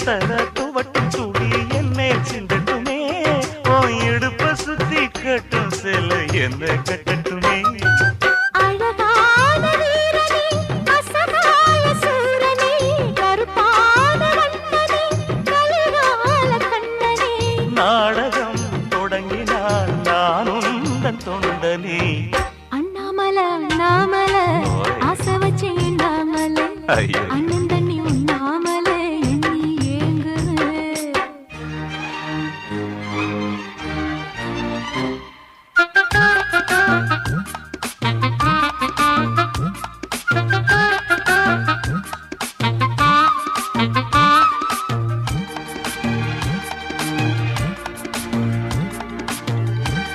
தர துவட்டும் துளி என்னே சிந்தட்டுமே ஓ இடுப்ப சுத்தி கட்டும் சில என்ன கட்டட்டுமே நாடகம் தொடங்கினால் நான் உந்தன் தொண்டனே அண்ணாமல அண்ணாமல ஆசை வச்சு அண்ணாமல